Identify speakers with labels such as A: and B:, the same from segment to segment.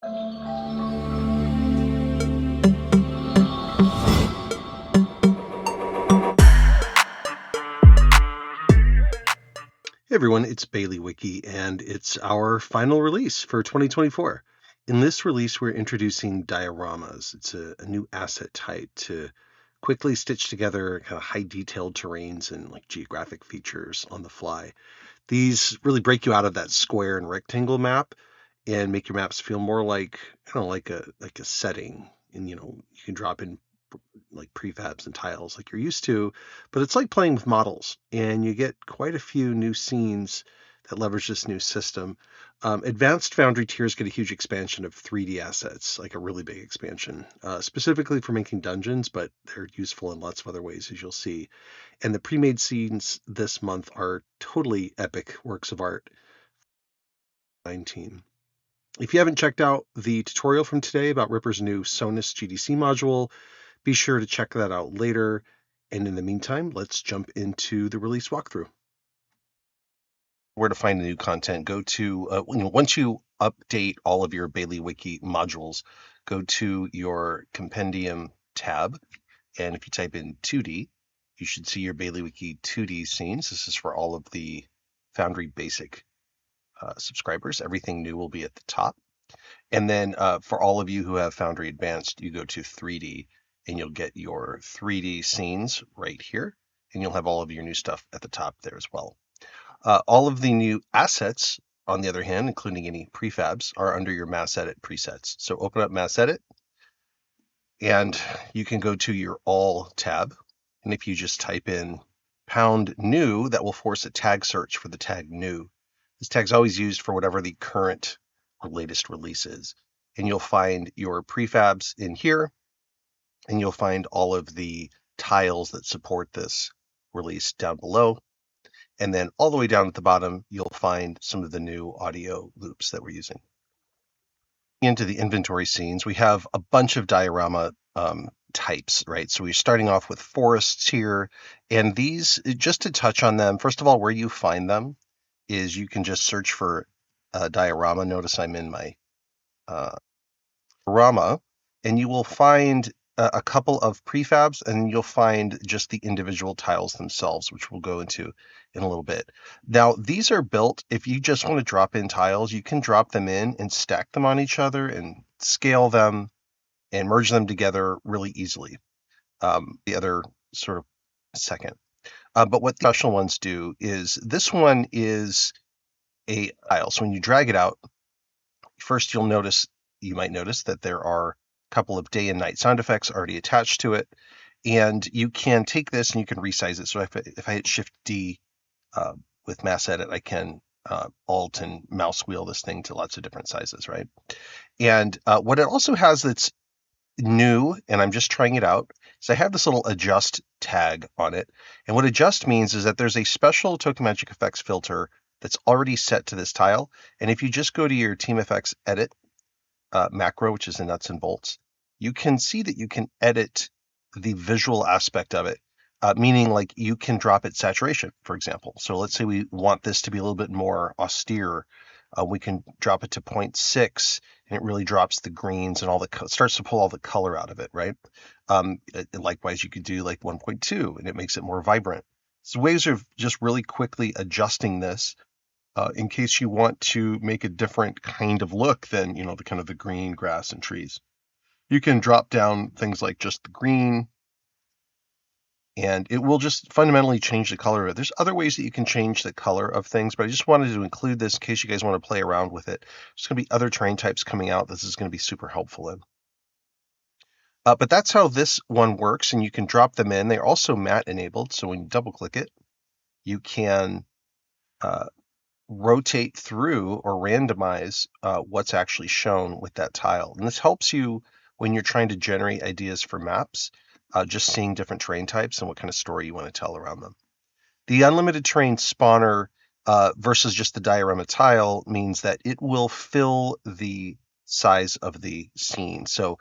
A: Hey everyone, it's Baileywiki, and it's our final release for 2024. In this release, we're introducing dioramas. It's a new asset type to quickly stitch together kind of high detailed terrains and like geographic features on the fly. These really break you out of that square and rectangle map and make your maps feel more like kind of like a setting. And you can drop in like prefabs and tiles like you're used to, but it's like playing with models, and you get quite a few new scenes that leverage this new system. Advanced Foundry tiers get a huge expansion of 3D assets, like a really big expansion, specifically for making dungeons, but they're useful in lots of other ways, as you'll see. And the pre-made scenes this month are totally epic works of art. 19. If you haven't checked out the tutorial from today about Ripper's new Sonus GDC module, be sure to check that out later. And in the meantime, let's jump into the release walkthrough. Where to find the new content, go to, once you update all of your Baileywiki modules, go to your compendium tab. And if you type in 2D, you should see your Baileywiki 2D scenes. This is for all of the Foundry Basic subscribers. Everything new will be at the top. And then for all of you who have Foundry Advanced, you go to 3D and you'll get your 3D scenes right here. And you'll have all of your new stuff at the top there as well. All of the new assets, on the other hand, including any prefabs, are under your Mass Edit presets. So open up Mass Edit, and you can go to your All tab. And if you just type in #new, that will force a tag search for the tag new. This tag's always used for whatever the current or latest release is. And you'll find your prefabs in here, and you'll find all of the tiles that support this release down below. And then all the way down at the bottom, you'll find some of the new audio loops that we're using. Into the inventory scenes, we have a bunch of diorama types, right? So we're starting off with forests here. And these, just to touch on them, first of all, where you find them is you can just search for diorama. Notice I'm in my diorama, and you will find a couple of prefabs, and you'll find just the individual tiles themselves, which we'll go into in a little bit. Now, these are built, if you just want to drop in tiles, you can drop them in and stack them on each other and scale them and merge them together really easily. The other sort of second. But what the special ones do is, this one is a tile. So when you drag it out, first you might notice that there are couple of day and night sound effects already attached to it, and you can take this and you can resize it. So if I hit Shift D with Mass Edit, I can Alt and mouse wheel this thing to lots of different sizes, right? And what it also has that's new, and I'm just trying it out, is I have this little adjust tag on it. And what adjust means is that there's a special Token Magic Effects filter that's already set to this tile. And if you just go to your Team Effects Edit macro, which is in nuts and bolts, you can see that you can edit the visual aspect of it, meaning like you can drop its saturation, for example. So let's say we want this to be a little bit more austere. We can drop it to 0.6, and it really drops the greens and starts to pull all the color out of it, right? Likewise, you could do like 1.2, and it makes it more vibrant. So ways of just really quickly adjusting this in case you want to make a different kind of look than, the kind of the green grass and trees. You can drop down things like just the green, and it will just fundamentally change the color of it. There's other ways that you can change the color of things, but I just wanted to include this in case you guys want to play around with it. There's going to be other terrain types coming out this is going to be super helpful in. But that's how this one works, and you can drop them in. They're also matte enabled, so when you double click it, you can rotate through or randomize what's actually shown with that tile. And this helps you when you're trying to generate ideas for maps, just seeing different terrain types and what kind of story you want to tell around them. The unlimited terrain spawner versus just the diorama tile means that it will fill the size of the scene. So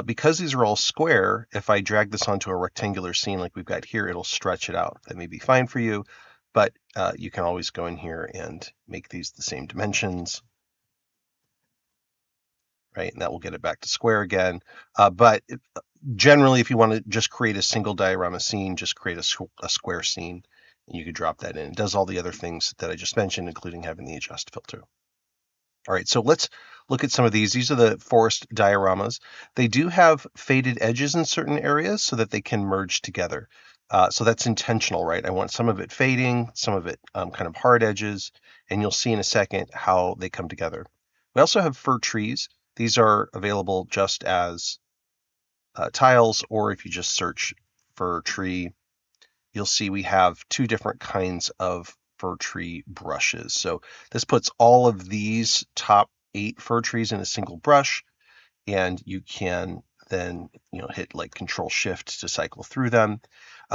A: because these are all square, if I drag this onto a rectangular scene like we've got here, it'll stretch it out. That may be fine for you, but you can always go in here and make these the same dimensions. right? And that will get it back to square again. But generally, if you want to just create a single diorama scene, just create a square scene, and you could drop that in. It does all the other things that I just mentioned, including having the adjust filter. All right, so let's look at some of these. These are the forest dioramas. They do have faded edges in certain areas so that they can merge together. So that's intentional, right? I want some of it fading, some of it kind of hard edges, and you'll see in a second how they come together. We also have fir trees. These are available just as tiles, or if you just search fir tree, you'll see we have two different kinds of fir tree brushes. So this puts all of these top 8 fir trees in a single brush, and you can then hit like Control Shift to cycle through them.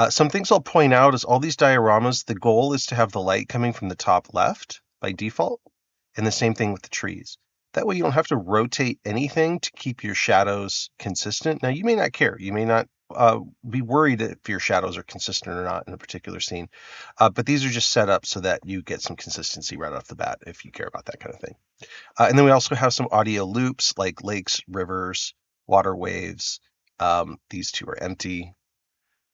A: Some things I'll point out is all these dioramas, the goal is to have the light coming from the top left by default, and the same thing with the trees. That way you don't have to rotate anything to keep your shadows consistent. Now you may not care. You may not be worried if your shadows are consistent or not in a particular scene. But these are just set up so that you get some consistency right off the bat if you care about that kind of thing. And then we also have some audio loops like lakes, rivers, water waves. These two are empty.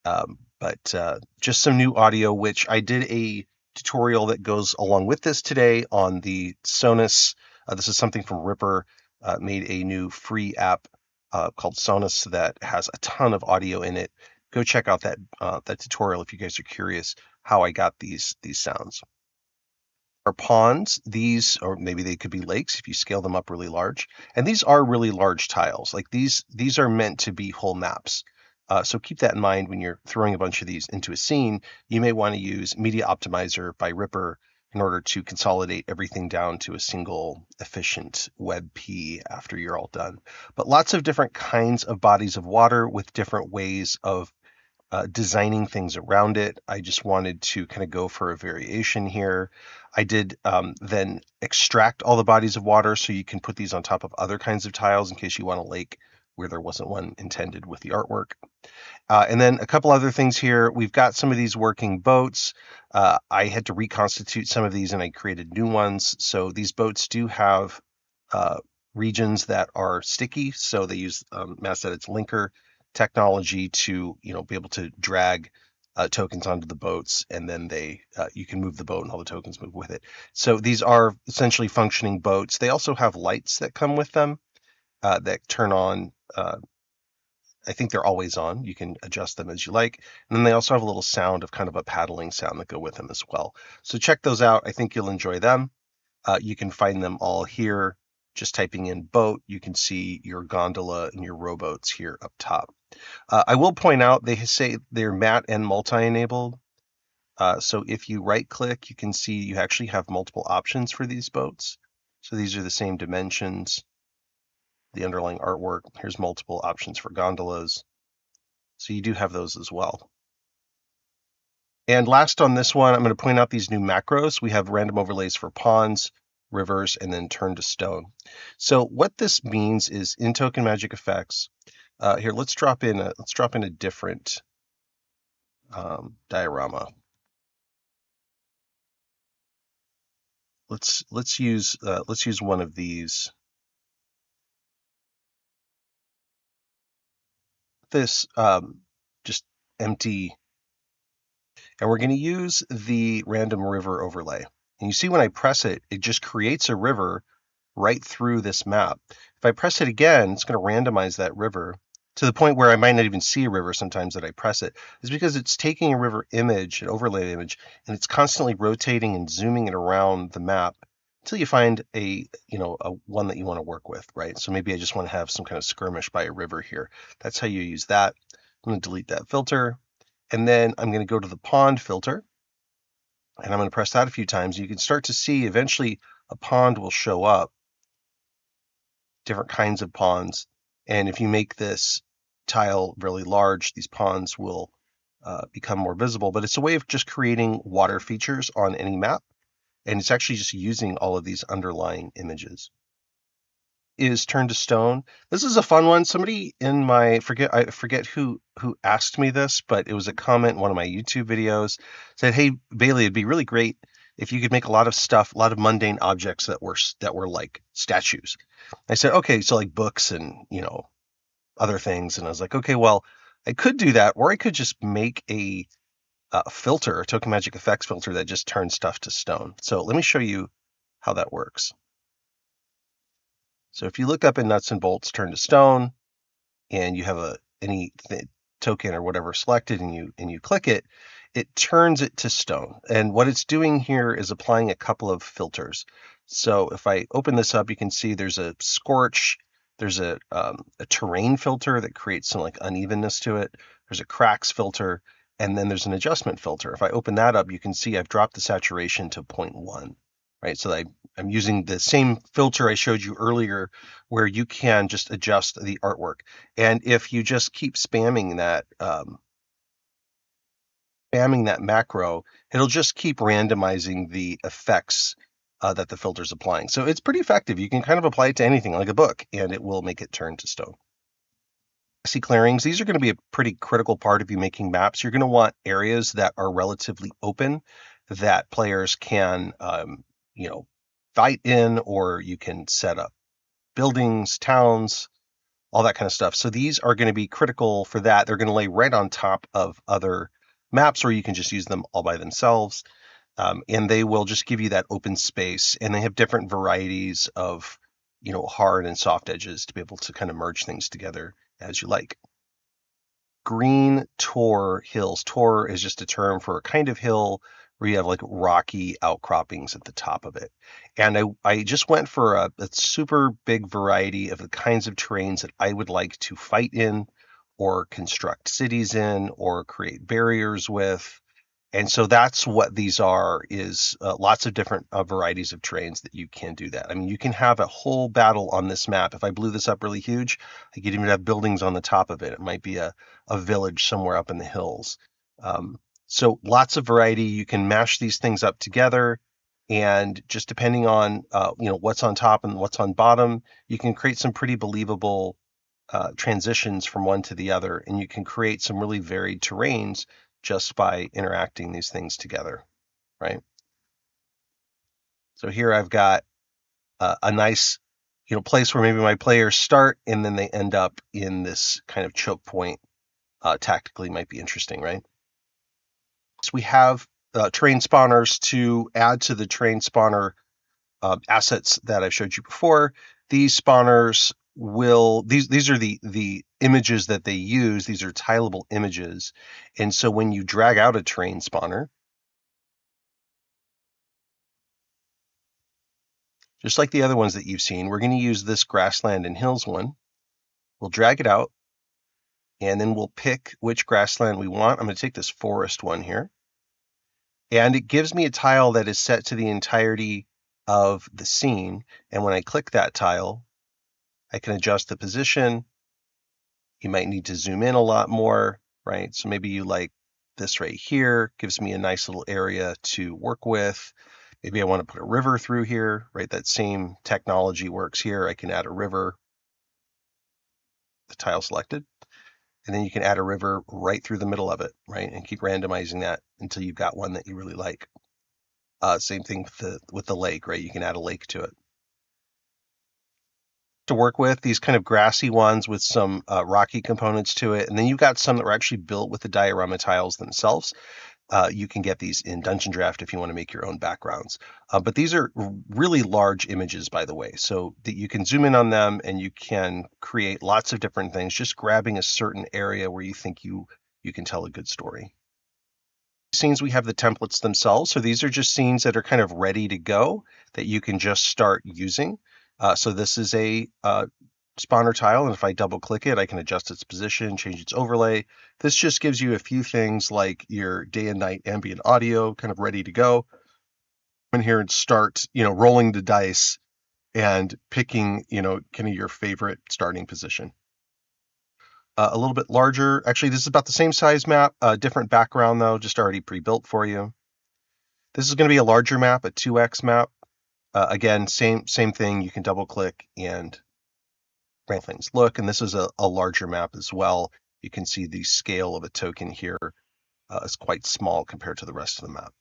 A: But just some new audio, which I did a tutorial that goes along with this today on the Sonus. This is something from Ripper, made a new free app called Sonus that has a ton of audio in it. Go check out that tutorial if you guys are curious how I got these sounds. Are ponds, these, or maybe they could be lakes if you scale them up really large. And these are really large tiles. Like these are meant to be whole maps. So keep that in mind when you're throwing a bunch of these into a scene. You may want to use Media Optimizer by Ripper in order to consolidate everything down to a single efficient WebP after you're all done. But lots of different kinds of bodies of water with different ways of designing things around it. I just wanted to kind of go for a variation here. I did then extract all the bodies of water so you can put these on top of other kinds of tiles in case you want a lake where there wasn't one intended with the artwork. And then a couple other things here. We've got some of these working boats. I had to reconstitute some of these and I created new ones. So these boats do have regions that are sticky. So they use MassEdit's linker technology to be able to drag tokens onto the boats, and then you can move the boat and all the tokens move with it. So these are essentially functioning boats. They also have lights that come with them that turn on. I think they're always on. You can adjust them as you like. And then they also have a little sound of kind of a paddling sound that go with them as well. So check those out. I think you'll enjoy them. You can find them all here. Just typing in boat, you can see your gondola and your rowboats here up top. I will point out they say they're matte and multi-enabled. So if you right click, you can see you actually have multiple options for these boats. So these are the same dimensions, the underlying artwork. Here's multiple options for gondolas. So you do have those as well. And last on this one, I'm going to point out these new macros. We have random overlays for ponds, rivers, and then turn to stone. So what this means is in Token Magic Effects, here, let's drop in a different diorama. Let's use one of these. This just empty, and we're going to use the random river overlay. And you see when I press it, it just creates a river right through this map. If I press it again, it's going to randomize that river to the point where I might not even see a river sometimes that I press it. It's because it's taking a river image, an overlay image, and it's constantly rotating and zooming it around the map until you find a one that you want to work with, right? So maybe I just want to have some kind of skirmish by a river here. That's how you use that. I'm going to delete that filter, and then I'm going to go to the pond filter, and I'm going to press that a few times. You can start to see eventually a pond will show up, different kinds of ponds. And if you make this tile really large, these ponds will become more visible. But it's a way of just creating water features on any map. And it's actually just using all of these underlying images. Is Turn to Stone. This is a fun one. Somebody in I forget who asked me this, but it was a comment in one of my YouTube videos. Said, "Hey Bailey, it'd be really great if you could make a lot of stuff, a lot of mundane objects that were like statues. I said, okay, so like books and, other things. And I was like, okay, well, I could do that, or I could just make a filter, a token magic effects filter that just turns stuff to stone. So let me show you how that works. So if you look up in nuts and bolts, turn to stone, and you have any token or whatever selected, and you click it, it turns it to stone. And what it's doing here is applying a couple of filters. So if I open this up, you can see there's a scorch, there's a terrain filter that creates some like unevenness to it. There's a cracks filter, and then there's an adjustment filter. If I open that up, you can see I've dropped the saturation to 0.1, right? So I'm using the same filter I showed you earlier where you can just adjust the artwork. And if you just keep spamming that macro, it'll just keep randomizing the effects that the filter's applying. So it's pretty effective. You can kind of apply it to anything like a book, and it will make it turn to stone. Grassy clearings, these are going to be a pretty critical part of you making maps. You're going to want areas that are relatively open that players can, fight in, or you can set up buildings, towns, all that kind of stuff. So these are going to be critical for that. They're going to lay right on top of other maps, or you can just use them all by themselves. And they will just give you that open space. And they have different varieties of, hard and soft edges to be able to kind of merge things together as you like. Green tor hills. Tor is just a term for a kind of hill where you have like rocky outcroppings at the top of it. And I just went for a super big variety of the kinds of terrains that I would like to fight in, or construct cities in, or create barriers with. And so that's what these are, is lots of different varieties of terrains that you can do that. I mean, you can have a whole battle on this map. If I blew this up really huge, I could even have buildings on the top of it. It might be a village somewhere up in the hills. So lots of variety. You can mash these things up together, and just depending on what's on top and what's on bottom, you can create some pretty believable transitions from one to the other, and you can create some really varied terrains just by interacting these things together, right? So here I've got a nice, place where maybe my players start and then they end up in this kind of choke point. Tactically might be interesting, right? So we have terrain spawners to add to the terrain spawner assets that I've showed you before. These spawners these are the images that they use. These are tileable images. And so when you drag out a terrain spawner, just like the other ones that you've seen, we're going to use this grassland and hills one. We'll drag it out, and then we'll pick which grassland we want. I'm going to take this forest one here. And it gives me a tile that is set to the entirety of the scene. And when I click that tile, I can adjust the position. You might need to zoom in a lot more, right? So maybe you like this right here, gives me a nice little area to work with. Maybe I want to put a river through here, right? That same technology works here. I can add a river, the tile selected, and then you can add a river right through the middle of it, right? And keep randomizing that until you've got one that you really like. Same thing with the lake, right? You can add a lake to it. To work with these kind of grassy ones with some rocky components to it, and then you've got some that were actually built with the diorama tiles themselves. You can get these in Dungeondraft if you want to make your own backgrounds. But these are really large images, by the way, so that you can zoom in on them and you can create lots of different things, just grabbing a certain area where you think you can tell a good story. Scenes, we have the templates themselves. So these are just scenes that are kind of ready to go that you can just start using. So this is a spawner tile, and if I double click it, I can adjust its position, change its overlay. This just gives you a few things like your day and night ambient audio kind of ready to go. In here and start, rolling the dice and picking, kind of your favorite starting position. A little bit larger. Actually, this is about the same size map, different background though, just already pre-built for you. This is going to be a larger map, a 2x map. Again, same thing. You can double click and make things look. And this is a larger map as well. You can see the scale of a token here is quite small compared to the rest of the map.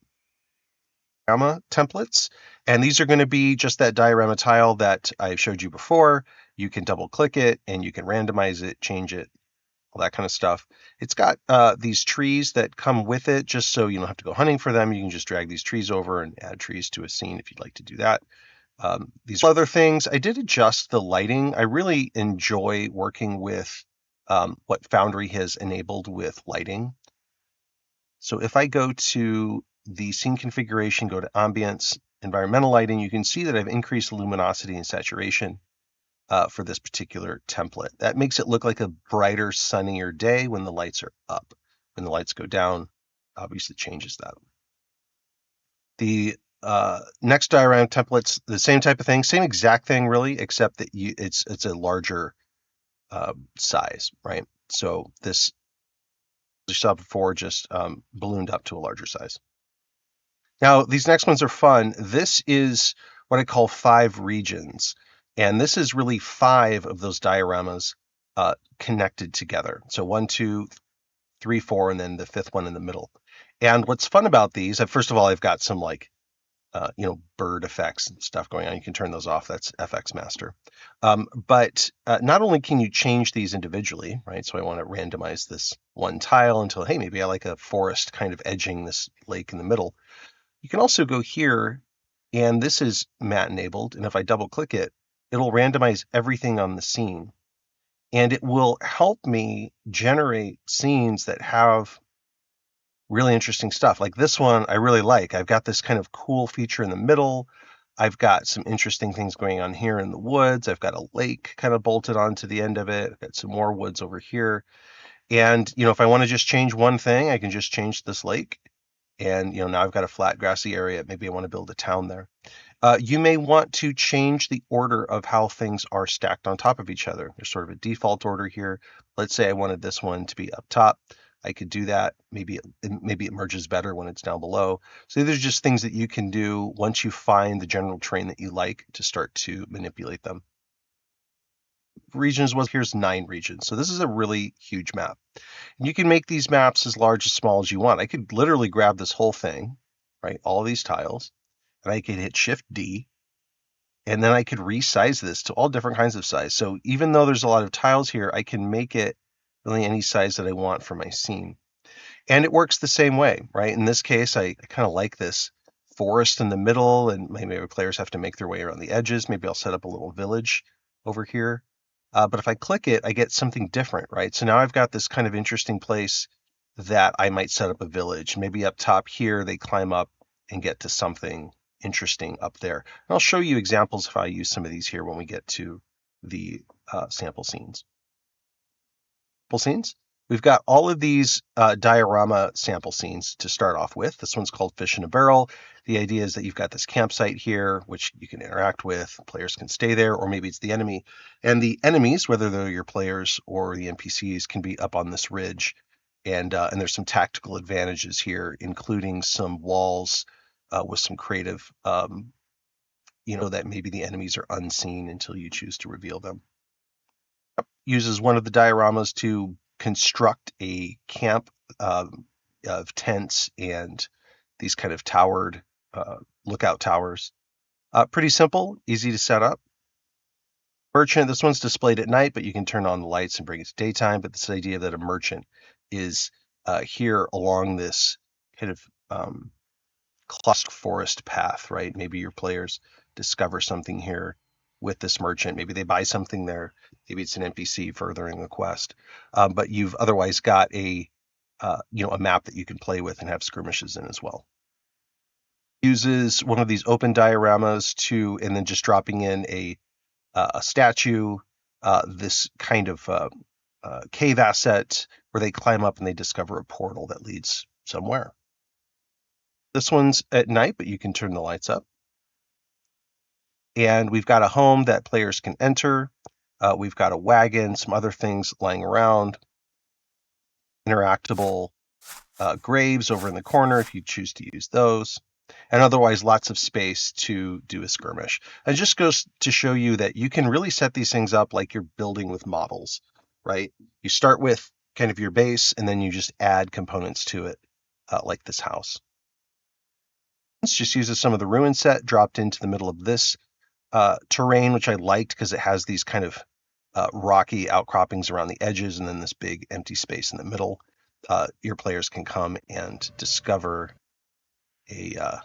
A: diorama templates, and these are going to be just that diorama tile that I showed you before. You can double click it and you can randomize it, change it, all that kind of stuff. It's got these trees that come with it, just so you don't have to go hunting for them. You can just drag these trees over and add trees to a scene if you'd like to do that. These other things, I did adjust the lighting. I really enjoy working with what Foundry has enabled with lighting. So if I go to the scene configuration, go to ambience, environmental lighting, you can see that I've increased luminosity and saturation for this particular template. That makes it look like a brighter, sunnier day when the lights are up. When the lights go down, obviously changes that. The next diorama template's the same type of thing, same exact thing really, except that it's a larger size, right? So this, as you saw before, just ballooned up to a larger size. Now, these next ones are fun. This is what I call 5 regions. And this is really 5 of those dioramas connected together. So 1, 2, 3, 4, and then the 5th one in the middle. And what's fun about these, first of all, I've got some like, bird effects and stuff going on. You can turn those off. That's FX Master. But not only can you change these individually, right? So I want to randomize this one tile until, hey, maybe I like a forest kind of edging this lake in the middle. You can also go here, and this is matte enabled. And if I double click it, it'll randomize everything on the scene. And it will help me generate scenes that have really interesting stuff. Like this one, I really like. I've got this kind of cool feature in the middle. I've got some interesting things going on here in the woods. I've got a lake kind of bolted onto the end of it. I've got some more woods over here. And, if I want to just change one thing, I can just change this lake. And, now I've got a flat grassy area. Maybe I want to build a town there. You may want to change the order of how things are stacked on top of each other. There's sort of a default order here. Let's say I wanted this one to be up top. I could do that. Maybe it merges better when it's down below. So there's just things that you can do once you find the general terrain that you like to start to manipulate them. Regions was here's 9 regions. So this is a really huge map. And you can make these maps as large as small as you want. I could literally grab this whole thing, right? All of these tiles, and I could hit Shift D, and then I could resize this to all different kinds of size. So even though there's a lot of tiles here, I can make it really any size that I want for my scene. And it works the same way, right? In this case, I kind of like this forest in the middle, and maybe players have to make their way around the edges. Maybe I'll set up a little village over here. But if I click it, I get something different, right? So now I've got this kind of interesting place that I might set up a village. Maybe up top here, they climb up and get to something interesting up there. And I'll show you examples of how I use some of these here when we get to the sample scenes. We've got all of these diorama sample scenes to start off with. This one's called Fish in a Barrel. The idea is that you've got this campsite here, which you can interact with. Players can stay there, or maybe it's the enemy. And the enemies, whether they're your players or the NPCs, can be up on this ridge. And there's some tactical advantages here, including some walls with some creative, that maybe the enemies are unseen until you choose to reveal them. Uses one of the dioramas to construct a camp of tents and these kind of towered lookout towers. Pretty simple, easy to set up. Merchant, this one's displayed at night, but you can turn on the lights and bring it to daytime. But this idea that a merchant is here along this kind of cluster forest path, right? Maybe your players discover something here with this merchant. Maybe they buy something there. Maybe it's an NPC furthering the quest. But you've otherwise got a map that you can play with and have skirmishes in as well. Uses one of these open dioramas and then just dropping in a statue, this kind of cave asset where they climb up and they discover a portal that leads somewhere. This one's at night, but you can turn the lights up. And we've got a home that players can enter. We've got a wagon, some other things lying around. Interactable graves over in the corner if you choose to use those. And otherwise, lots of space to do a skirmish. And it just goes to show you that you can really set these things up like you're building with models, right? You start with kind of your base, and then you just add components to it, like this house. just uses some of the ruin set dropped into the middle of this terrain, which I liked because it has these kind of rocky outcroppings around the edges and then this big empty space in the middle. Your players can come and discover a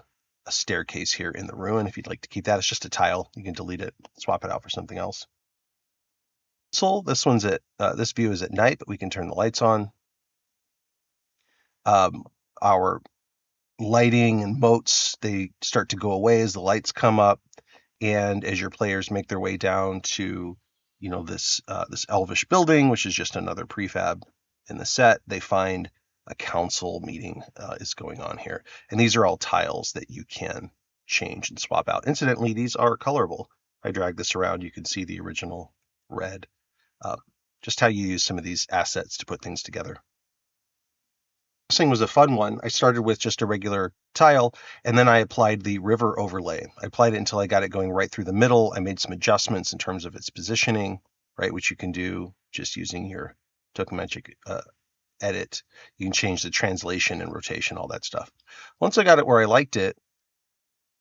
A: staircase here in the ruin. If you'd like to keep that, it's just a tile. You can delete it, swap it out for something else. So this one's this view is at night, but we can turn the lights on. Our lighting and moats, they start to go away as the lights come up, and as your players make their way down to, this elvish building, which is just another prefab in the set, they find a council meeting is going on here, and these are all tiles that you can change and swap out. Incidentally, these are colorable. If I drag this around, you can see the original red. Just how you use some of these assets to put things together. Crossing was a fun one. I started with just a regular tile, and then I applied the river overlay. I applied it until I got it going right through the middle. I made some adjustments in terms of its positioning, right, which you can do just using your token magic edit. You can change the translation and rotation, all that stuff. Once I got it where I liked it,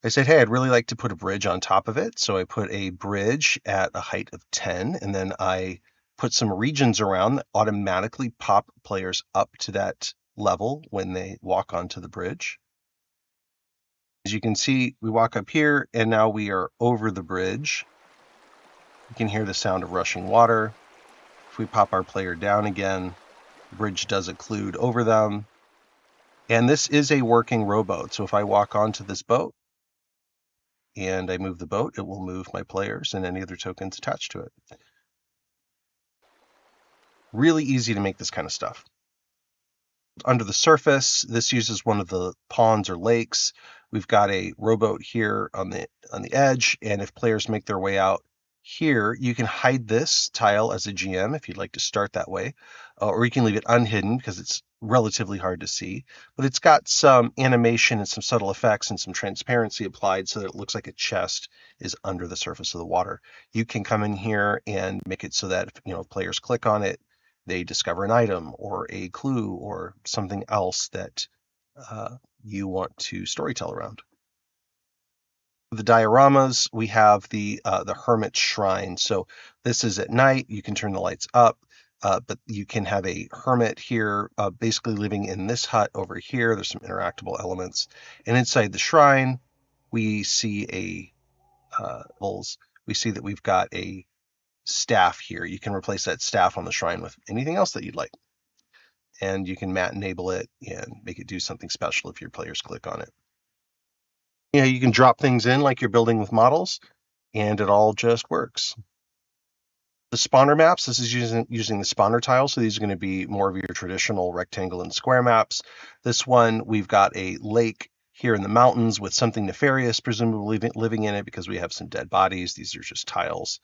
A: I said, hey, I'd really like to put a bridge on top of it. So I put a bridge at a height of 10, and then I put some regions around that automatically pop players up to that level when they walk onto the bridge. As you can see, we walk up here, and now we are over the bridge. You can hear the sound of rushing water. If we pop our player down again, the bridge does occlude over them. And this is a working rowboat. So if I walk onto this boat, and I move the boat, it will move my players and any other tokens attached to it. Really easy to make this kind of stuff. Under the surface, this uses one of the ponds or lakes. We've got a rowboat here on the edge, and if players make their way out here, you can hide this tile as a GM if you'd like to start that way, or you can leave it unhidden because it's relatively hard to see, but it's got some animation and some subtle effects and some transparency applied so that it looks like a chest is under the surface of the water. You can come in here and make it so that if players click on it, they discover an item or a clue or something else that you want to storytell around. The dioramas, we have the Hermit Shrine. So this is at night. You can turn the lights up, but you can have a hermit here, basically living in this hut over here. There's some interactable elements, and inside the shrine, we see we see that we've got a staff here. You can replace that staff on the shrine with anything else that you'd like, and you can mat enable it and make it do something special if your players click on it. You can drop things in like you're building with models, and it all just works. The spawner maps, this is using the spawner tiles, so these are going to be more of your traditional rectangle and square maps. This one, we've got a lake here in the mountains with something nefarious presumably living in it because we have some dead bodies. These are just tiles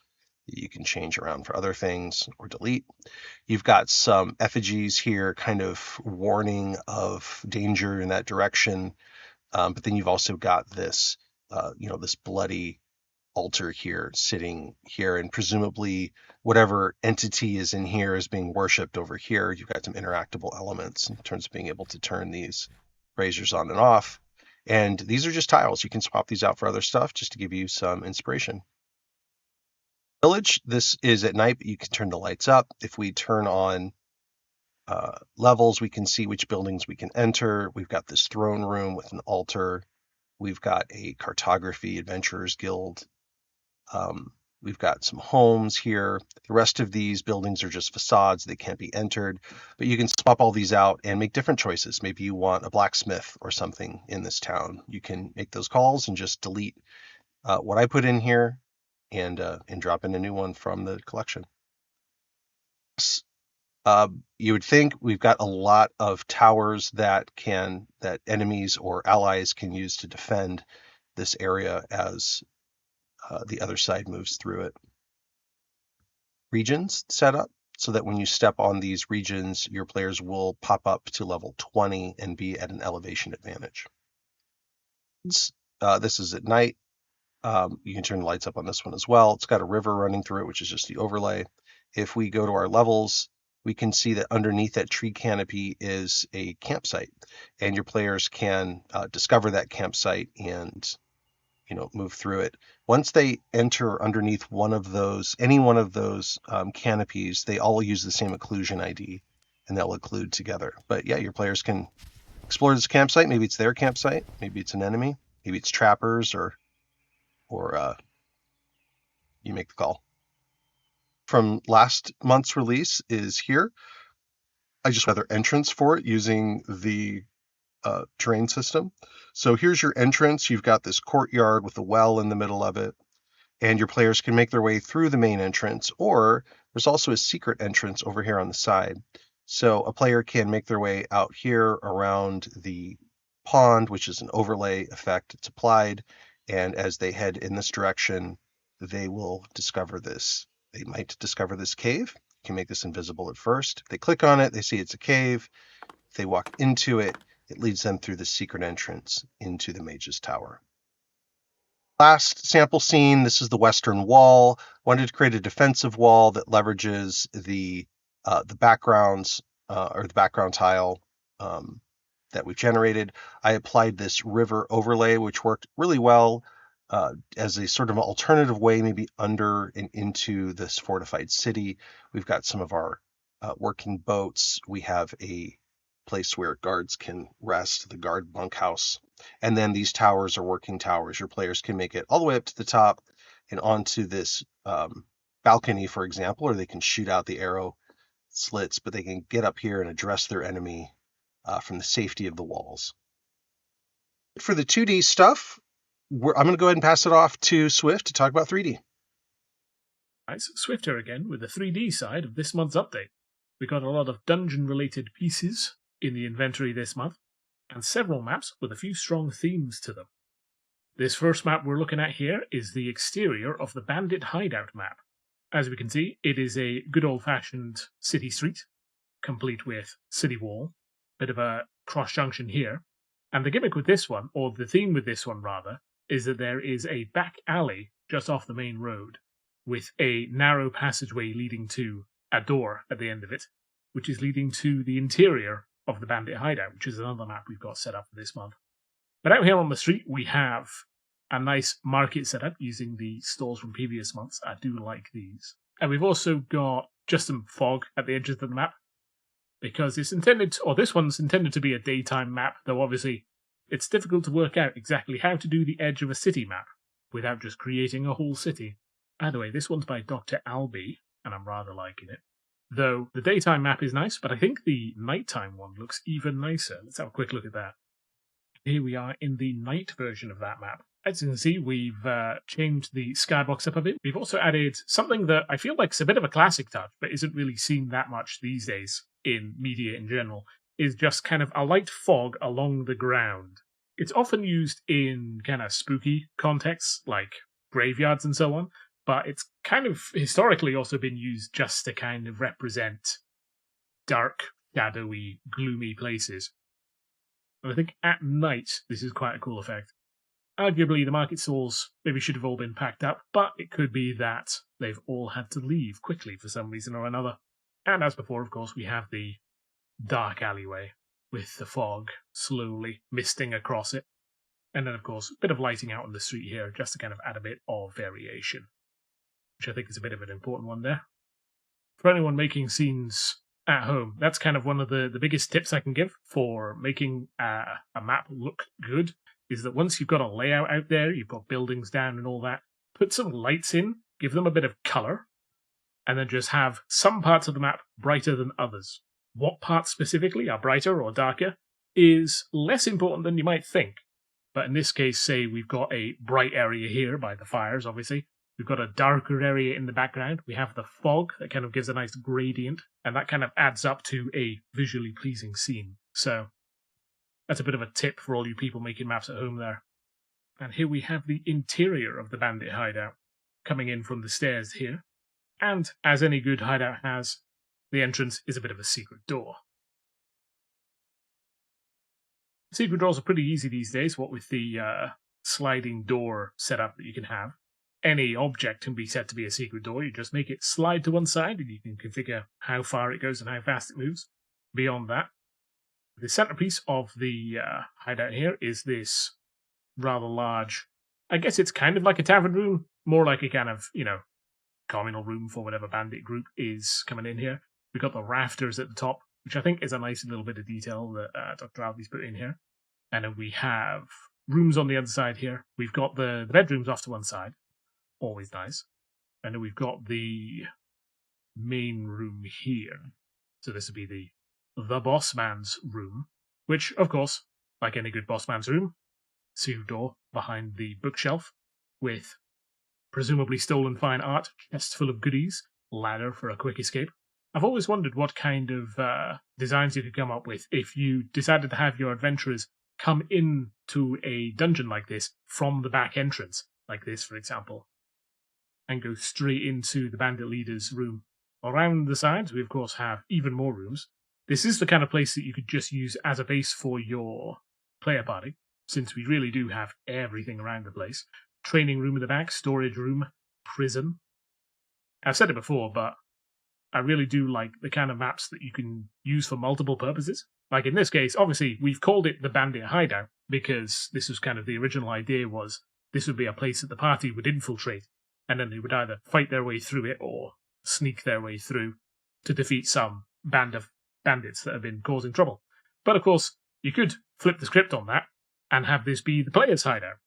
A: that you can change around for other things or delete. You've got some effigies here, kind of warning of danger in that direction. But then you've also got this, this bloody altar here sitting here, and presumably whatever entity is in here is being worshipped over here. You've got some interactable elements in terms of being able to turn these braziers on and off. And these are just tiles. You can swap these out for other stuff just to give you some inspiration. Village, this is at night, but you can turn the lights up. If we turn on levels, we can see which buildings we can enter. We've got this throne room with an altar. We've got a cartography adventurers guild. We've got some homes here. The rest of these buildings are just facades. They can't be entered, but you can swap all these out and make different choices. Maybe you want a blacksmith or something in this town. You can make those calls and just delete what I put in here and drop in a new one from the collection. You would think we've got a lot of towers that enemies or allies can use to defend this area as the other side moves through it. Regions set up so that when you step on these regions, your players will pop up to level 20 and be at an elevation advantage. This is at night. You can turn the lights up on this one as well. It's got a river running through it, which is just the overlay. If we go to our levels, we can see that underneath that tree canopy is a campsite, and your players can discover that campsite and move through it. Once they enter underneath any one of those canopies, they all use the same occlusion ID, and they'll occlude together. But yeah, your players can explore this campsite. Maybe it's their campsite, maybe it's an enemy, maybe it's trappers, or you make the call. From last month's release is here. I just another entrance for it using the terrain system. So here's your entrance. You've got this courtyard with a well in the middle of it, and your players can make their way through the main entrance, or there's also a secret entrance over here on the side. So a player can make their way out here around the pond, which is an overlay effect. It's applied, and as they head in this direction, they will discover this. They might discover this cave. You can make this invisible at first. If they click on it, they see it's a cave. If they walk into it, it leads them through the secret entrance into the Mage's Tower. Last sample scene, this is the western wall. Wanted to create a defensive wall that leverages the backgrounds or the background tile that we've generated. I applied this river overlay, which worked really well as a sort of alternative way, maybe under and into this fortified city. We've got some of our working boats. We have a place where guards can rest, the guard bunkhouse. And then these towers are working towers. Your players can make it all the way up to the top and onto this balcony, for example, or they can shoot out the arrow slits, but they can get up here and address their enemy from the safety of the walls. For the 2D stuff, I'm going to go ahead and pass it off to Swift to talk about 3D.
B: Nice. Swift here again with the 3D side of this month's update. We got a lot of dungeon-related pieces in the inventory this month, and several maps with a few strong themes to them. This first map we're looking at here is the exterior of the Bandit Hideout map. As we can see, it is a good old-fashioned city street, complete with city wall, bit of a cross-junction here, and the gimmick with this one, or the theme with this one rather, is that there is a back alley just off the main road, with a narrow passageway leading to a door at the end of it, which is leading to the interior of the Bandit Hideout, which is another map we've got set up for this month. But out here on the street, we have a nice market set up using the stalls from previous months. I do like these. And we've also got just some fog at the edges of the map, because it's intended, or this one's intended to be a daytime map, though obviously it's difficult to work out exactly how to do the edge of a city map without just creating a whole city. By the way, this one's by DrAlbee, and I'm rather liking it. Though the daytime map is nice, but I think the nighttime one looks even nicer. Let's have a quick look at that. Here we are in the night version of that map. As you can see, we've changed the skybox up a bit. We've also added something that I feel like is a bit of a classic touch, but isn't really seen that much these days in media in general, is just kind of a light fog along the ground. It's often used in kind of spooky contexts, like graveyards and so on, but it's kind of historically also been used just to kind of represent dark, shadowy, gloomy places. And I think at night, this is quite a cool effect. Arguably, the market stalls maybe should have all been packed up, but it could be that they've all had to leave quickly for some reason or another. And as before, of course, we have the dark alleyway with the fog slowly misting across it. And then, of course, a bit of lighting out on the street here just to kind of add a bit of variation, which I think is a bit of an important one there. For anyone making scenes at home, that's kind of one of the biggest tips I can give for making a map look good, is that once you've got a layout out there, you've got buildings down and all that, put some lights in, give them a bit of colour, and then just have some parts of the map brighter than others. What parts specifically are brighter or darker is less important than you might think. But in this case, say we've got a bright area here by the fires, obviously. We've got a darker area in the background. We have the fog that kind of gives a nice gradient, and that kind of adds up to a visually pleasing scene. So that's a bit of a tip for all you people making maps at home there. And here we have the interior of the Bandit Hideout, coming in from the stairs here. And as any good hideout has, the entrance is a bit of a secret door. Secret doors are pretty easy these days, what with the sliding door setup that you can have. any object can be set to be a secret door. You just make it slide to one side, and you can configure how far it goes and how fast it moves. Beyond that, the centerpiece of the hideout here is this rather large, I guess it's kind of like a tavern room, more like a kind of, communal room for whatever bandit group is coming in here. We've got the rafters at the top, which I think is a nice little bit of detail that DrAlbee's put in here. And then we have rooms on the other side here. We've got the bedrooms off to one side, always nice. And then we've got the main room here. So this would be the boss man's room, which, of course, like any good boss man's room, secret door behind the bookshelf with presumably stolen fine art, chest full of goodies, ladder for a quick escape. I've always wondered what kind of designs you could come up with if you decided to have your adventurers come into a dungeon like this from the back entrance, like this, for example, and go straight into the bandit leader's room. Around the sides, we of course have even more rooms. This is the kind of place that you could just use as a base for your player party, since we really do have everything around the place. Training room at the back, storage room, prison. I've said it before, but I really do like the kind of maps that you can use for multiple purposes. Like in this case, obviously, we've called it the Bandit Hideout because this was kind of the original idea was this would be a place that the party would infiltrate, and then they would either fight their way through it or sneak their way through to defeat some band of bandits that have been causing trouble. But of course, you could flip the script on that and have this be the players' hideout.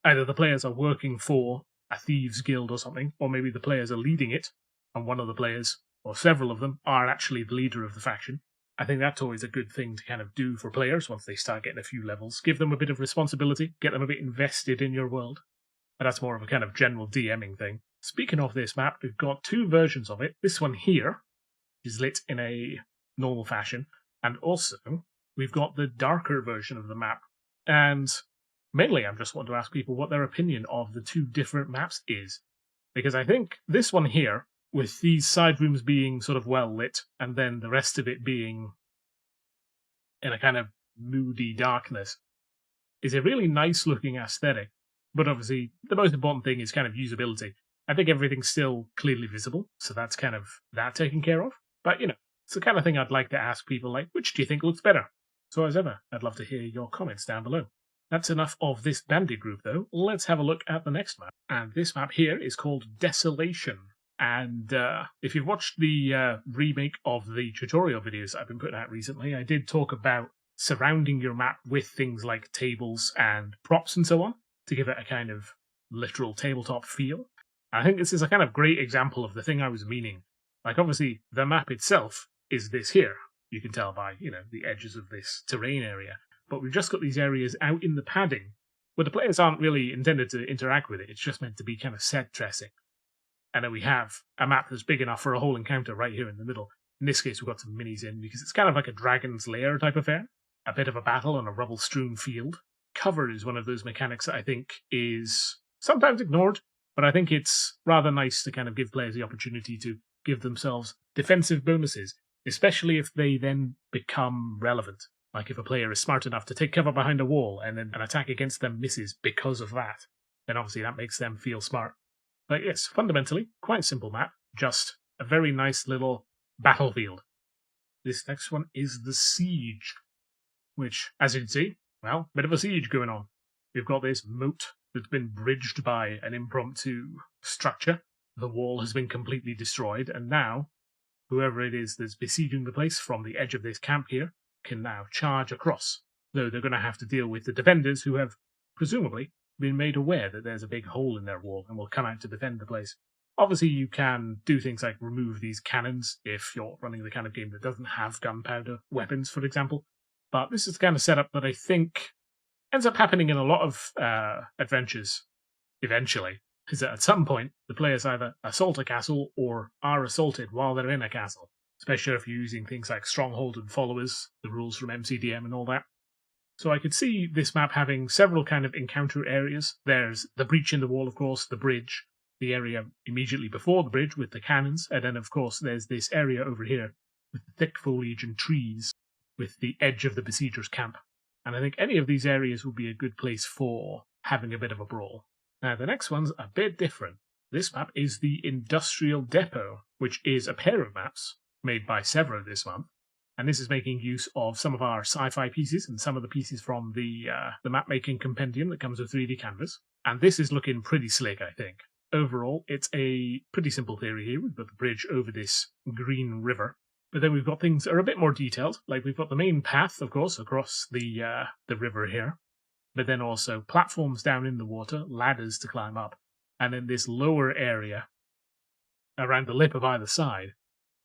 B: Either the players are working for a thieves' guild or something, or maybe the players are leading it, and one of the players, or several of them, are actually the leader of the faction. I think that's always a good thing to kind of do for players once they start getting a few levels. Give them a bit of responsibility, get them a bit invested in your world. And that's more of a kind of general DMing thing. Speaking of this map, we've got two versions of it. This one here is lit in a normal fashion, and also we've got the darker version of the map. And mainly, I'm just wanting to ask people what their opinion of the two different maps is. Because I think this one here, with these side rooms being sort of well lit, and then the rest of it being in a kind of moody darkness, is a really nice looking aesthetic. But obviously, the most important thing is kind of usability. I think everything's still clearly visible, so that's kind of that taken care of. But, it's the kind of thing I'd like to ask people, like, which do you think looks better? So as ever, I'd love to hear your comments down below. That's enough of this bandit group, though. Let's have a look at the next map. And this map here is called Desolation. And if you've watched the remake of the tutorial videos I've been putting out recently, I did talk about surrounding your map with things like tables and props and so on, to give it a kind of literal tabletop feel. I think this is a kind of great example of the thing I was meaning. Like, obviously, the map itself is this here. You can tell by, the edges of this terrain area. But we've just got these areas out in the padding, where the players aren't really intended to interact with it. It's just meant to be kind of set dressing. And then we have a map that's big enough for a whole encounter right here in the middle. In this case, we've got some minis in, because it's kind of like a Dragon's Lair type affair. A bit of a battle on a rubble-strewn field. Cover is one of those mechanics that I think is sometimes ignored, but I think it's rather nice to kind of give players the opportunity to give themselves defensive bonuses, especially if they then become relevant. Like if a player is smart enough to take cover behind a wall and then an attack against them misses because of that, then obviously that makes them feel smart. But yes, fundamentally, quite a simple map, just a very nice little battlefield. This next one is the Siege, which, as you can see, well, bit of a siege going on. We've got this moat that's been bridged by an impromptu structure. The wall has been completely destroyed, and now, whoever it is that's besieging the place from the edge of this camp here can now charge across, though they're going to have to deal with the defenders who have, presumably, been made aware that there's a big hole in their wall and will come out to defend the place. Obviously, you can do things like remove these cannons if you're running the kind of game that doesn't have gunpowder weapons, for example. But this is the kind of setup that I think ends up happening in a lot of adventures eventually, is that at some point the players either assault a castle or are assaulted while they're in a castle, especially if you're using things like Stronghold and Followers, the rules from MCDM and all that. So I could see this map having several kind of encounter areas. There's the breach in the wall, of course, the bridge, the area immediately before the bridge with the cannons, and then of course there's this area over here with the thick foliage and trees with the edge of the besiegers' camp. And I think any of these areas would be a good place for having a bit of a brawl. Now, the next one's a bit different. this map is the Industrial Depot, which is a pair of maps made by Sevro this month. And this is making use of some of our sci-fi pieces and some of the pieces from the map-making compendium that comes with 3D Canvas. And this is looking pretty slick, I think. Overall, it's a pretty simple theory here. We've got the bridge over this green river. But then we've got things that are a bit more detailed. Like we've got the main path, of course, across the river here. But then also platforms down in the water, ladders to climb up. And then this lower area around the lip of either side,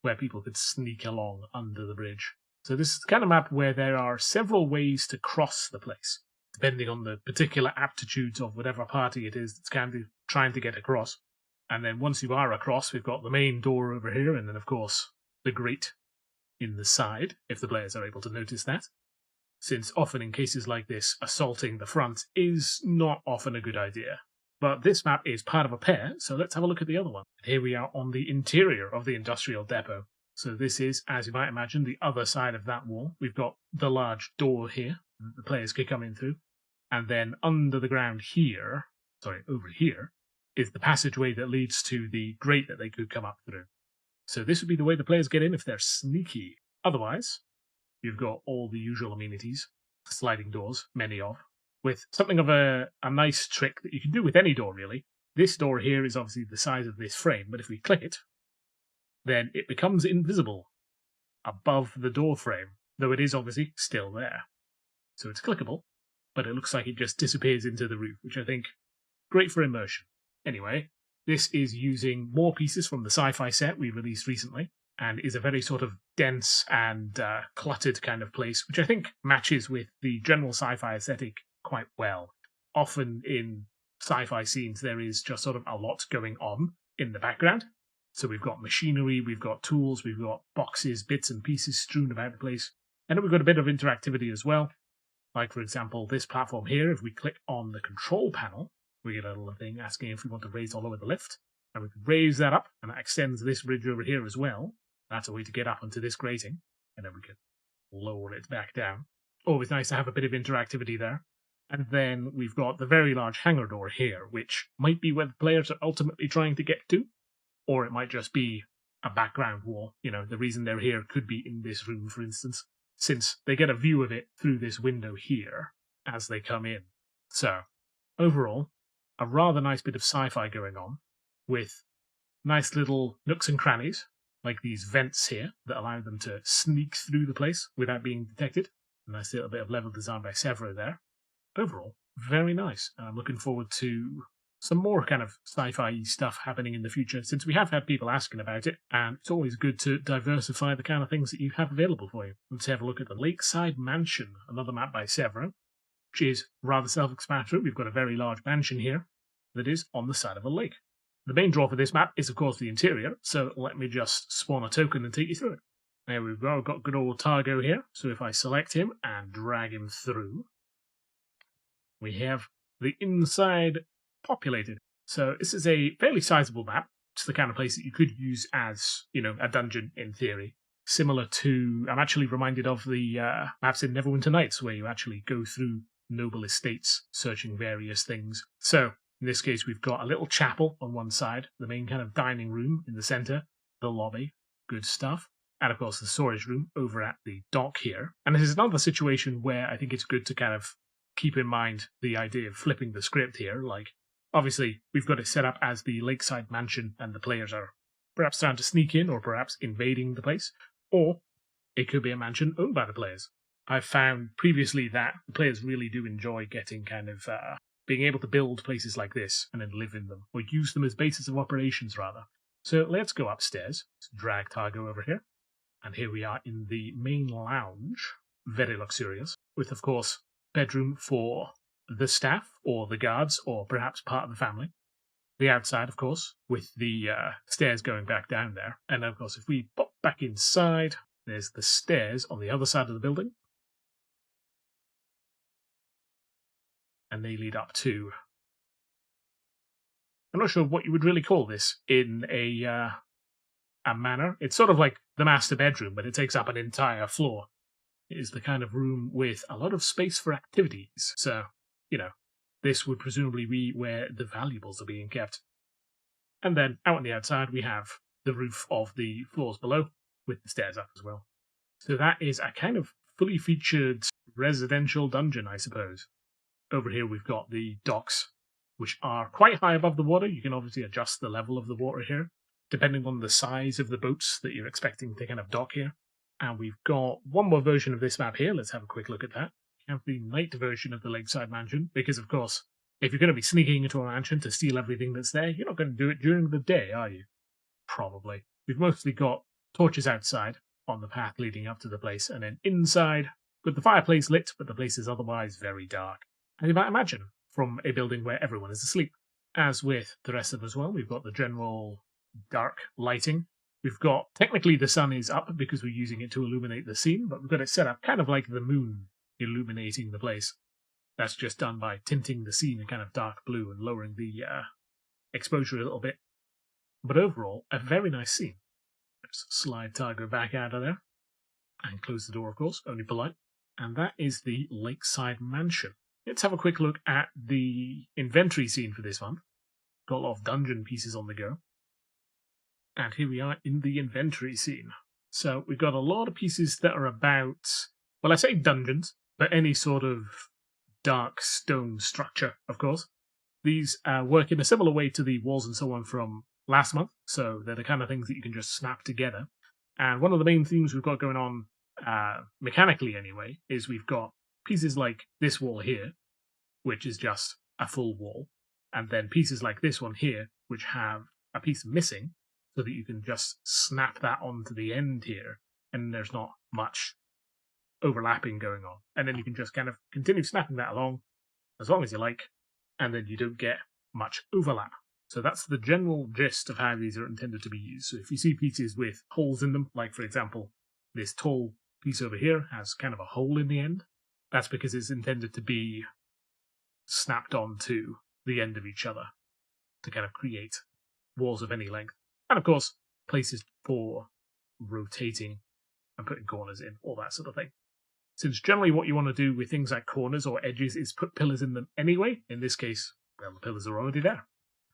B: where people could sneak along under the bridge. So this is the kind of map where there are several ways to cross the place, depending on the particular aptitudes of whatever party it is that's kind of trying to get across. And then once you are across, we've got the main door over here, and then of course the grate in the side, if the players are able to notice that. Since often in cases like this, assaulting the front is not often a good idea. But this map is part of a pair, so let's have a look at the other one. Here we are on the interior of the Industrial Depot. So this is, as you might imagine, the other side of that wall. We've got the large door here that the players could come in through. And then under the ground here, over here, is the passageway that leads to the grate that they could come up through. So this would be the way the players get in if they're sneaky. Otherwise, you've got all the usual amenities, sliding doors, many of, with something of a nice trick that you can do with any door, really. This door here is obviously the size of this frame, but if we click it, then it becomes invisible above the door frame, though it is obviously still there. So it's clickable, but it looks like it just disappears into the roof, which I think great for immersion. Anyway, this is using more pieces from the sci-fi set we released recently, and is a very sort of dense and cluttered kind of place, which I think matches with the general sci-fi aesthetic quite well. Often in sci-fi scenes, there is just sort of a lot going on in the background. So we've got machinery, we've got tools, we've got boxes, bits and pieces strewn about the place. And then we've got a bit of interactivity as well. Like, for example, this platform here, if we click on the control panel, we get a little thing asking if we want to raise or lower the lift. And we can raise that up, and that extends this bridge over here as well. That's a way to get up onto this grating. And then we can lower it back down. Always nice to have a bit of interactivity there. And then we've got the very large hangar door here, which might be where the players are ultimately trying to get to, or it might just be a background wall. You know, the reason they're here could be in this room, for instance, since they get a view of it through this window here as they come in. So, overall, a rather nice bit of sci-fi going on, with nice little nooks and crannies, like these vents here, that allow them to sneak through the place without being detected. A nice little bit of level design by Sevro there. Overall, very nice. I'm looking forward to some more kind of sci-fi stuff happening in the future, since we have had people asking about it, and it's always good to diversify the kind of things that you have available for you. Let's have a look at the Lakeside Mansion, another map by Sevro, which is rather self-explanatory. We've got a very large mansion here that is on the side of a lake. The main draw for this map is, of course, the interior, so let me just spawn a token and take you through it. There we go, I've got good old Targo here, so if I select him and drag him through, we have the inside populated. So this is a fairly sizable map. It's the kind of place that you could use as, you know, a dungeon in theory. Similar to, I'm actually reminded of the maps in Neverwinter Nights, where you actually go through noble estates searching various things. So in this case, we've got a little chapel on one side, the main kind of dining room in the centre, the lobby, good stuff. And of course the storage room over at the dock here. And this is another situation where I think it's good to kind of keep in mind the idea of flipping the script here. Like, obviously, we've got it set up as the Lakeside Mansion, and the players are perhaps trying to sneak in, or perhaps invading the place. Or it could be a mansion owned by the players. I've found previously that the players really do enjoy getting kind of being able to build places like this and then live in them, or use them as bases of operations, rather. So let's go upstairs. Let's drag Targo over here. And here we are in the main lounge. Very luxurious. With, of course, bedroom for the staff, or the guards, or perhaps part of the family. The outside, of course, with the stairs going back down there. And, of course, if we pop back inside, there's the stairs on the other side of the building. And they lead up to... I'm not sure what you would really call this in a manor. It's sort of like the master bedroom, but it takes up an entire floor. It is the kind of room with a lot of space for activities. So, you know, this would presumably be where the valuables are being kept. And then out on the outside, we have the roof of the floors below with the stairs up as well. So that is a kind of fully featured residential dungeon, I suppose. Over here, we've got the docks, which are quite high above the water. You can obviously adjust the level of the water here, depending on the size of the boats that you're expecting to kind of dock here. And we've got one more version of this map here. Let's have a quick look at that. We have the night version of the Lakeside mansion, because of course, if you're going to be sneaking into a mansion to steal everything that's there, you're not going to do it during the day, are you? Probably. We've mostly got torches outside on the path leading up to the place, and then inside, with the fireplace lit, but the place is otherwise very dark. And you might imagine, from a building where everyone is asleep. As with the rest of us, well, we've got the general dark lighting. We've got, technically the sun is up because we're using it to illuminate the scene, but we've got it set up kind of like the moon illuminating the place. That's just done by tinting the scene a kind of dark blue and lowering the exposure a little bit. But overall, a very nice scene. Let's slide Tiger back out of there. And close the door, of course, only polite. And that is the Lakeside Mansion. Let's have a quick look at the inventory scene for this month. Got a lot of dungeon pieces on the go. And here we are in the inventory scene. So we've got a lot of pieces that are about, well, I say dungeons, but any sort of dark stone structure, of course. These work in a similar way to the walls and so on from last month, so they're the kind of things that you can just snap together. And one of the main themes we've got going on, mechanically anyway, is we've got pieces like this wall here, which is just a full wall, and then pieces like this one here, which have a piece missing, so that you can just snap that onto the end here, and there's not much overlapping going on. And then you can just kind of continue snapping that along as long as you like, and then you don't get much overlap. So that's the general gist of how these are intended to be used. So if you see pieces with holes in them, like for example, this tall piece over here has kind of a hole in the end, that's because it's intended to be snapped onto the end of each other to kind of create walls of any length. And of course, places for rotating and putting corners in, all that sort of thing. Since generally what you want to do with things like corners or edges is put pillars in them anyway, in this case, well, the pillars are already there.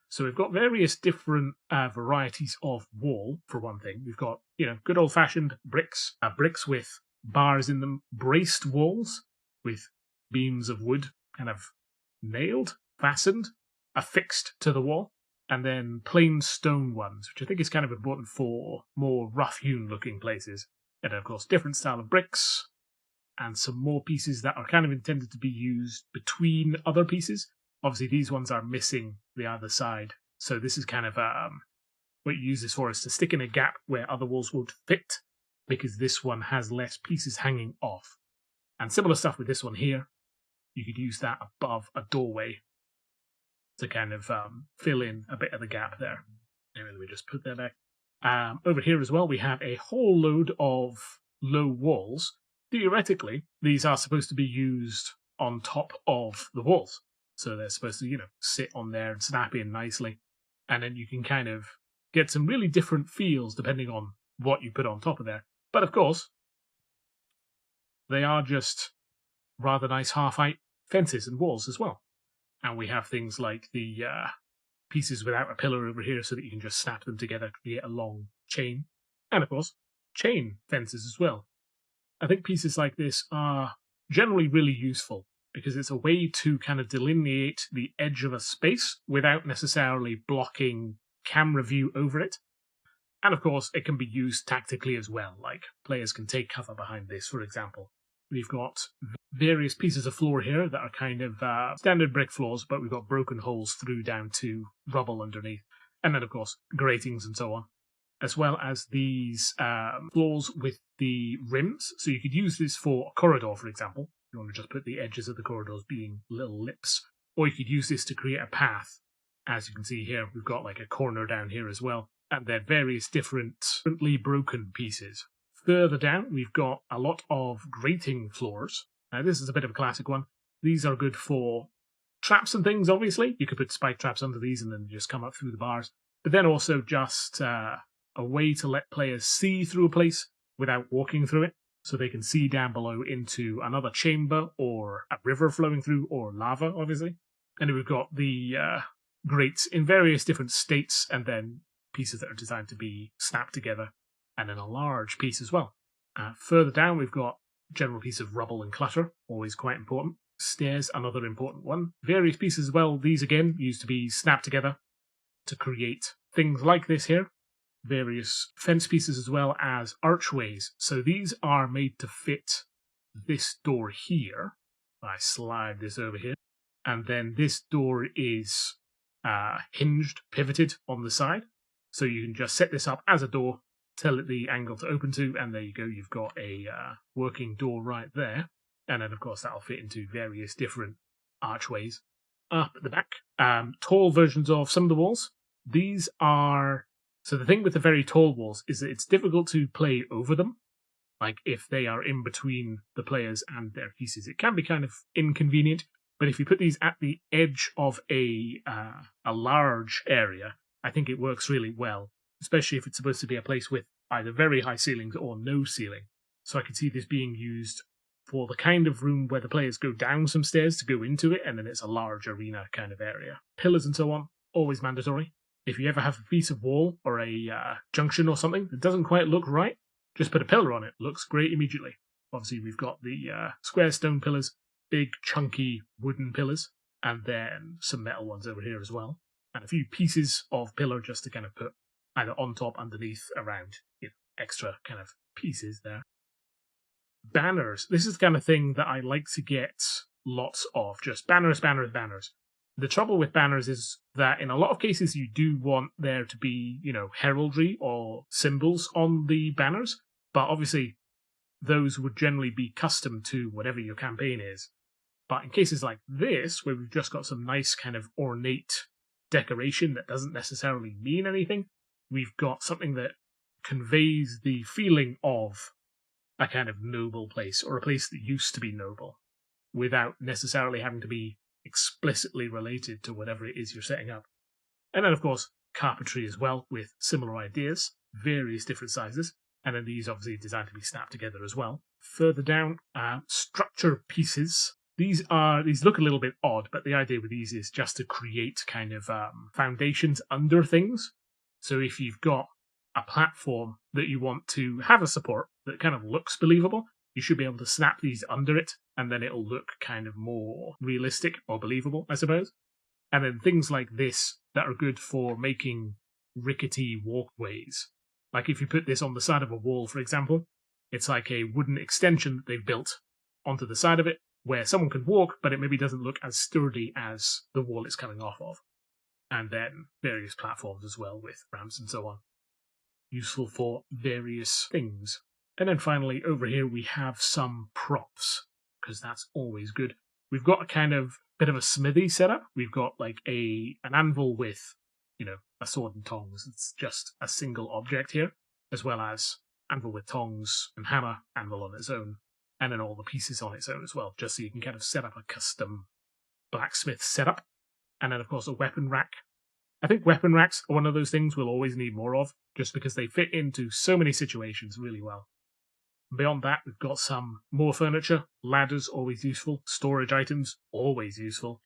B: So we've got various different varieties of wall, for one thing. We've got, good old-fashioned bricks, bricks with bars in them, braced walls with beams of wood kind of nailed, fastened, affixed to the wall, and then plain stone ones, which I think is kind of important for more rough-hewn looking places. And of course, different style of bricks, and some more pieces that are kind of intended to be used between other pieces. Obviously, these ones are missing the other side, so this is kind of what you use this for, is to stick in a gap where other walls won't fit, because this one has less pieces hanging off. And similar stuff with this one here. You could use that above a doorway to kind of fill in a bit of the gap there. Anyway, let me just put that back. Over here as well, we have a whole load of low walls. Theoretically, these are supposed to be used on top of the walls. So they're supposed to, sit on there and snap in nicely. And then you can kind of get some really different feels depending on what you put on top of there. But of course, they are just rather nice half-height fences and walls as well. And we have things like the pieces without a pillar over here so that you can just snap them together, create a long chain. And of course, chain fences as well. I think pieces like this are generally really useful because it's a way to kind of delineate the edge of a space without necessarily blocking camera view over it. And of course, it can be used tactically as well, like players can take cover behind this, for example. We've got various pieces of floor here that are kind of standard brick floors, but we've got broken holes through down to rubble underneath. And then, of course, gratings and so on, as well as these floors with the rims. So you could use this for a corridor, for example. You want to just put the edges of the corridors being little lips. Or you could use this to create a path. As you can see here, we've got like a corner down here as well. And then various differently broken pieces. Further down, we've got a lot of grating floors. Now, this is a bit of a classic one. These are good for traps and things, obviously. You could put spike traps under these and then just come up through the bars. But then also just a way to let players see through a place without walking through it. So they can see down below into another chamber or a river flowing through or lava, obviously. And we've got the grates in various different states, and then pieces that are designed to be snapped together, and then a large piece as well. Further down, we've got general piece of rubble and clutter, always quite important. Stairs, another important one. Various pieces as well. These, again, used to be snapped together to create things like this here. Various fence pieces as well as archways. So these are made to fit this door here. I slide this over here. And then this door is hinged, pivoted on the side. So you can just set this up as a door, tell it the angle to open to, and there you go. You've got a working door right there. And then, of course, that'll fit into various different archways. Up at the back, tall versions of some of the walls. These are... So the thing with the very tall walls is that it's difficult to play over them. Like, if they are in between the players and their pieces, it can be kind of inconvenient. But if you put these at the edge of a large area, I think it works really well, especially if it's supposed to be a place with either very high ceilings or no ceiling. So I can see this being used for the kind of room where the players go down some stairs to go into it, and then it's a large arena kind of area. Pillars and so on, always mandatory. If you ever have a piece of wall or a junction or something that doesn't quite look right, just put a pillar on it. Looks great immediately. Obviously, we've got the square stone pillars, big chunky wooden pillars, and then some metal ones over here as well. And a few pieces of pillar just to kind of put either on top, underneath, around, extra kind of pieces there. Banners. This is the kind of thing that I like to get lots of. Just banners, banners, banners. The trouble with banners is that in a lot of cases you do want there to be, heraldry or symbols on the banners, but obviously those would generally be custom to whatever your campaign is. But in cases like this, where we've just got some nice kind of ornate decoration that doesn't necessarily mean anything, we've got something that conveys the feeling of a kind of noble place, or a place that used to be noble, without necessarily having to be explicitly related to whatever it is you're setting up. And then, of course, carpentry as well, with similar ideas, various different sizes, and then these obviously designed to be snapped together as well. Further down, structure pieces. These look a little bit odd, but the idea with these is just to create kind of foundations under things. So if you've got a platform that you want to have a support that kind of looks believable, you should be able to snap these under it, and then it'll look kind of more realistic or believable, I suppose. And then things like this that are good for making rickety walkways. Like if you put this on the side of a wall, for example, it's like a wooden extension that they've built onto the side of it, where someone can walk, but it maybe doesn't look as sturdy as the wall it's coming off of. And then various platforms as well, with ramps and so on. Useful for various things. And then finally, over here we have some props, because that's always good. We've got a kind of bit of a smithy setup. We've got like an anvil with, a sword and tongs. It's just a single object here, as well as anvil with tongs and hammer, anvil on its own, and then all the pieces on its own as well, just so you can kind of set up a custom blacksmith setup. And then, of course, a weapon rack. I think weapon racks are one of those things we'll always need more of, just because they fit into so many situations really well. Beyond that, we've got some more furniture. Ladders, always useful. Storage items, always useful.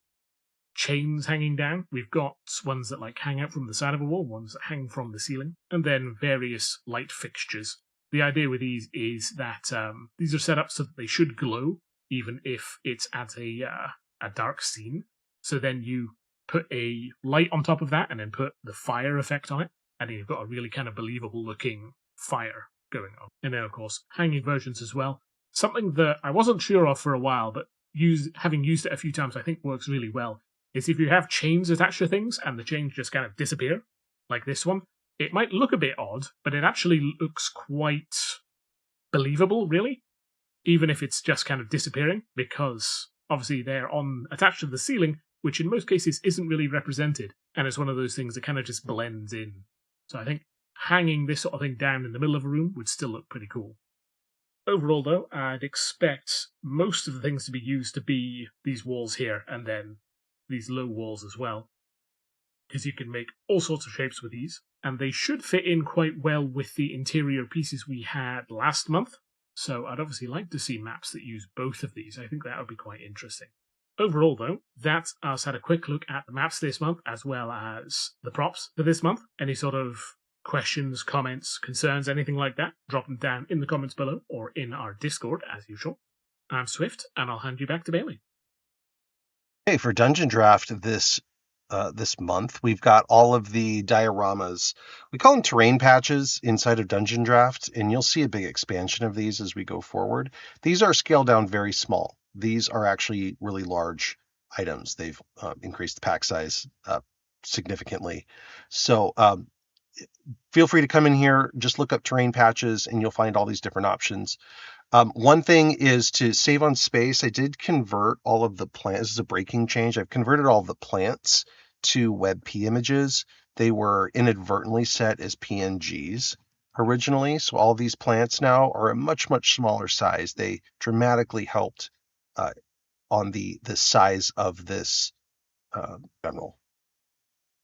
B: Chains hanging down. We've got ones that hang out from the side of a wall, ones that hang from the ceiling, and then various light fixtures. The idea with these is that these are set up so that they should glow, even if it's at a dark scene. So then you put a light on top of that, and then put the fire effect on it, and then you've got a really kind of believable looking fire going on. And then, of course, hanging versions as well. Something that I wasn't sure of for a while, but having used it a few times, I think works really well, is if you have chains attached to things and the chains just kind of disappear, like this one, it might look a bit odd, but it actually looks quite believable, really, even if it's just kind of disappearing, because obviously they're attached to the ceiling, which in most cases isn't really represented, and it's one of those things that kind of just blends in. So I think hanging this sort of thing down in the middle of a room would still look pretty cool. Overall, though, I'd expect most of the things to be used to be these walls here, and then these low walls as well, because you can make all sorts of shapes with these, and they should fit in quite well with the interior pieces we had last month. So I'd obviously like to see maps that use both of these. I think that would be quite interesting. Overall, though, that's us had a quick look at the maps this month, as well as the props for this month. Any sort of questions, comments, concerns, anything like that, drop them down in the comments below or in our Discord, as usual. I'm Swift, and I'll hand you back to Bailey.
A: Hey, for Dungeon Draft this month, we've got all of the dioramas. We call them terrain patches inside of Dungeon Draft, and you'll see a big expansion of these as we go forward. These are scaled down very small. These are actually really large items. They've increased the pack size significantly. So feel free to come in here, just look up terrain patches, and you'll find all these different options. One thing is to save on space. I did convert all of the plants. This is a breaking change. I've converted all of the plants to WebP images. They were inadvertently set as PNGs originally. So all of these plants now are a much, much smaller size. They dramatically helped on the size of this general.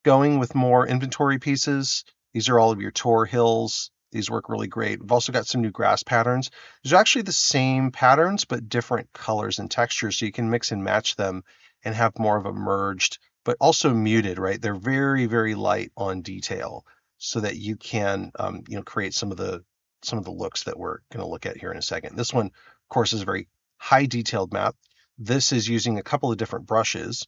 A: Going with more inventory pieces. These are all of your Tor hills. These work really great. We've also got some new grass patterns. These are actually the same patterns, but different colors and textures, so you can mix and match them and have more of a merged, but also muted, right? They're very, very light on detail so that you can, create some of the looks that we're going to look at here in a second. This one, of course, is a very high detailed map. This is using a couple of different brushes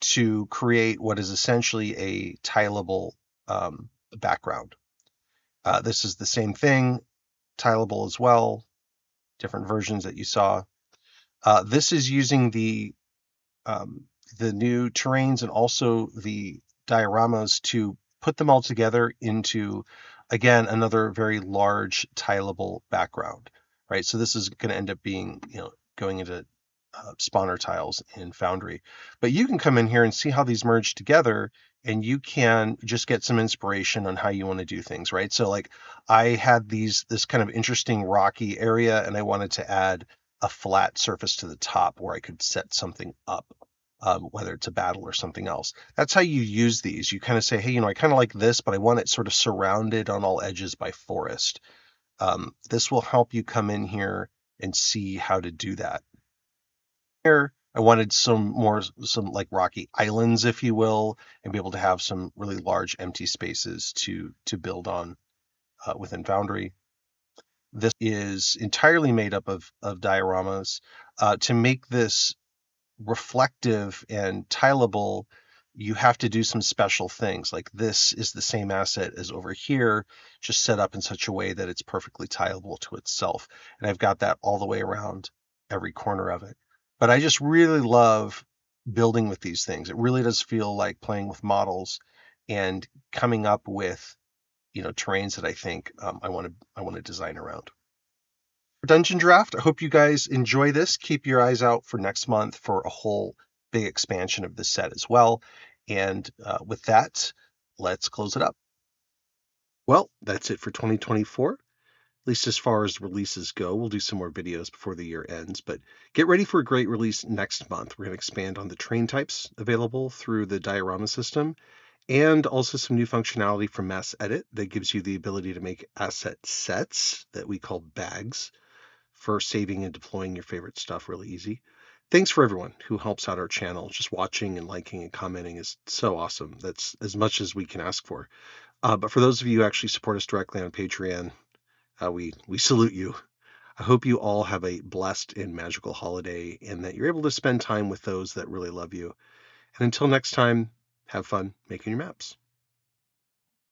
A: to create what is essentially a tileable background. This is the same thing, tileable as well, different versions that you saw. This is using the new terrains and also the dioramas to put them all together into, again, another very large tileable background, right? So this is going to end up being, going into spawner tiles in Foundry. But you can come in here and see how these merge together, and you can just get some inspiration on how you want to do things, right? So like I had this kind of interesting rocky area, and I wanted to add a flat surface to the top where I could set something up, whether it's a battle or something else. That's how you use these. You kind of say, hey, I kind of like this, but I want it sort of surrounded on all edges by forest. This will help you come in here and see how to do that. Here, I wanted some like rocky islands, if you will, and be able to have some really large empty spaces to build on within Foundry. This is entirely made up of dioramas. To make this reflective and tileable, you have to do some special things. Like this is the same asset as over here, just set up in such a way that it's perfectly tileable to itself. And I've got that all the way around every corner of it. But I just really love building with these things. It really does feel like playing with models and coming up with, terrains that I think I want to design around. For Dungeon Draft, I hope you guys enjoy this. Keep your eyes out for next month for a whole big expansion of this set as well. And with that, let's close it up. Well, that's it for 2024. At least as far as releases go. We'll do some more videos before the year ends, but get ready for a great release next month. We're going to expand on the terrain types available through the diorama system, and also some new functionality from Mass Edit that gives you the ability to make asset sets that we call bags for saving and deploying your favorite stuff really easy. Thanks for everyone who helps out our channel. Just watching and liking and commenting is so awesome. That's as much as we can ask for. But for those of you who actually support us directly on Patreon, we salute you. I hope you all have a blessed and magical holiday and that you're able to spend time with those that really love you. And until next time, have fun making your maps.